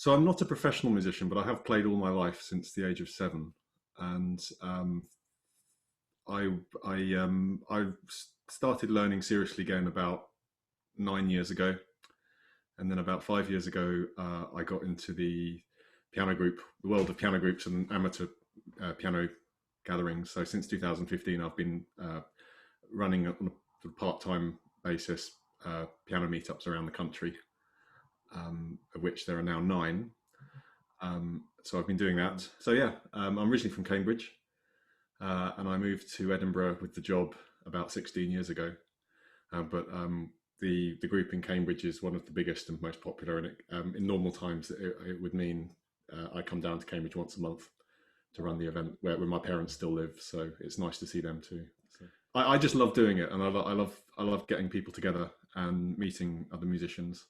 So I'm not a professional musician, but I have played all my life since the age of 7, and I started learning seriously again about 9 years ago, and then about 5 years ago I got into the world of piano groups and amateur piano gatherings. So since 2015, I've been running on a part-time basis piano meetups around the country, of which there are now 9. So I've been doing that. So yeah, I'm originally from Cambridge, and I moved to Edinburgh with the job about 16 years ago. But the group in Cambridge is one of the biggest and most popular, and in normal times it would mean I come down to Cambridge once a month to run the event where my parents still live. So it's nice to see them too. So I just love doing it, and I love getting people together and meeting other musicians.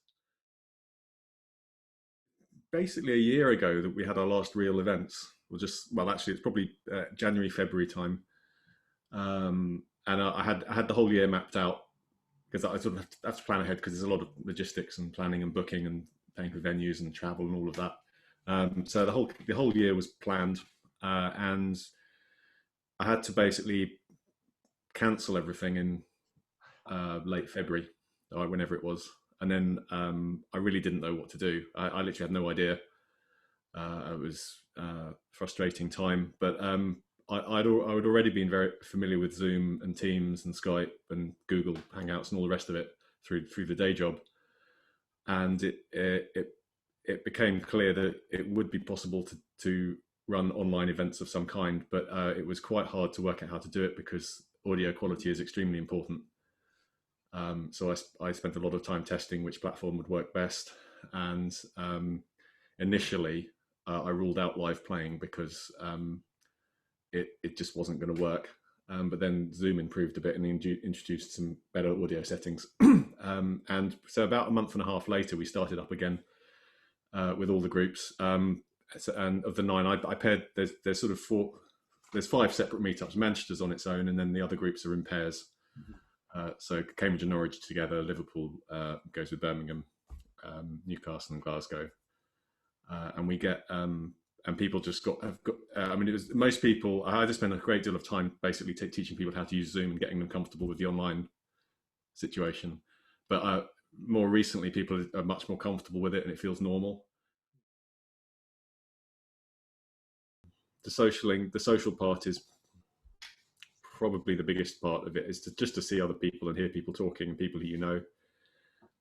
Basically a year ago that we had our last real events. Well, actually, it's probably January, February time, and I had the whole year mapped out because I sort of have to plan ahead because there's a lot of logistics and planning and booking and paying for venues and travel and all of that. So the whole year was planned, and I had to basically cancel everything in late February, or whenever it was, and then I really didn't know what to do. I literally had no idea. It was frustrating time, but I would already been very familiar with Zoom and Teams and Skype and Google Hangouts and all the rest of it through the day job, and it became clear that it would be possible to run online events of some kind, but it was quite hard to work out how to do it because audio quality is extremely important. So I spent a lot of time testing which platform would work best, and initially I ruled out live playing because it just wasn't going to work. But then Zoom improved a bit and introduced some better audio settings. And so about a month and a half later, we started up again with all the groups. And of the 9, I paired. There's sort of 4. There's 5 separate meetups. Manchester's on its own, and then the other groups are in pairs. So Cambridge and Norwich together. Liverpool goes with Birmingham, Newcastle and Glasgow, and we get and people just have got. I mean, it was most people. I just spent a great deal of time basically teaching people how to use Zoom and getting them comfortable with the online situation. But more recently, people are much more comfortable with it, and it feels normal. The social part is probably the biggest part of it. Is just to see other people and hear people talking and people that you know.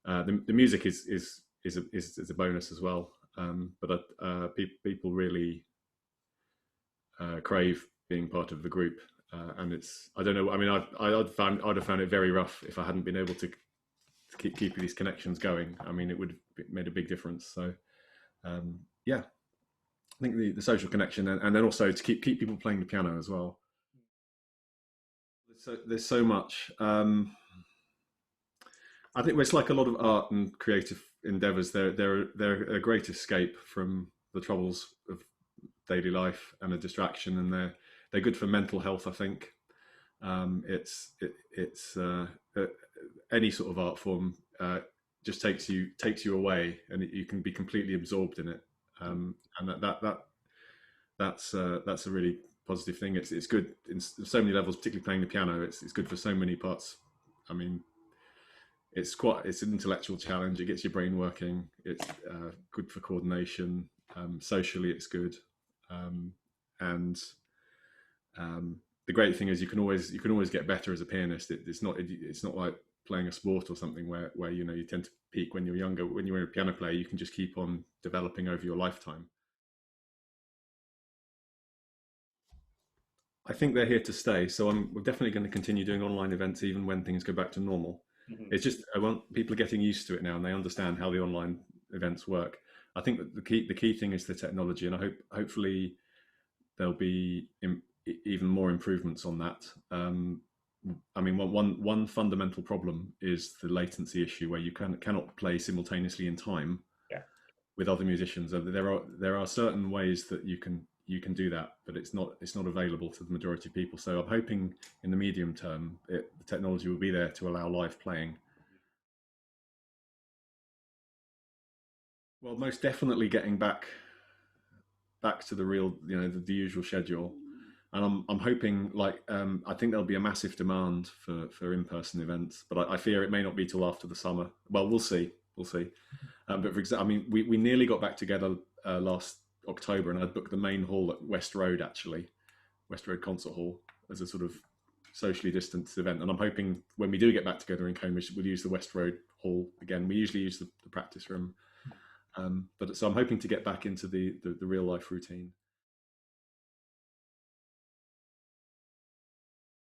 The music is a bonus as well, but people really crave being part of the group, and it's I don't know. I mean, I'd have found it very rough if I hadn't been able to keep these connections going. I mean, it would have made a big difference. So yeah, I think the social connection, and then also to keep people playing the piano as well. So there's so much. I think it's like a lot of art and creative endeavors. They're a great escape from the troubles of daily life and a distraction, and they're good for mental health. I think it's any sort of art form just takes you away, and you can be completely absorbed in it. And that's a really positive thing. It's good in so many levels, particularly playing the piano. It's good for so many parts. I mean, it's an intellectual challenge. It gets your brain working. It's good for coordination. Socially, it's good, and the great thing is you can always get better as a pianist. It's not like playing a sport or something where you tend to peak when you're younger. When you're a piano player, you can just keep on developing over your lifetime. I think they're here to stay. So we're definitely going to continue doing online events even when things go back to normal. Hmm. It's just I want people are getting used to it now and they understand how the online events work. I think that the key thing is the technology, and hopefully there'll be even more improvements on that. I mean, one fundamental problem is the latency issue, where you cannot play simultaneously in time Yeah. with other musicians. There are certain ways that you can do that, but it's not available to the majority of people. So I'm hoping in the medium term, the technology will be there to allow live playing. Well, most definitely getting back to the real, the usual schedule. And I'm hoping, like, I think there'll be a massive demand for in-person events, but I fear it may not be till after the summer. Well, we'll see, we'll see. But for example, I mean, we nearly got back together last October, and I booked the main hall at West Road, actually, West Road Concert Hall, as a sort of socially distanced event. And I'm hoping when we do get back together in Cambridge, we'll use the West Road Hall again. We usually use the practice room, but so I'm hoping to get back into the real life routine.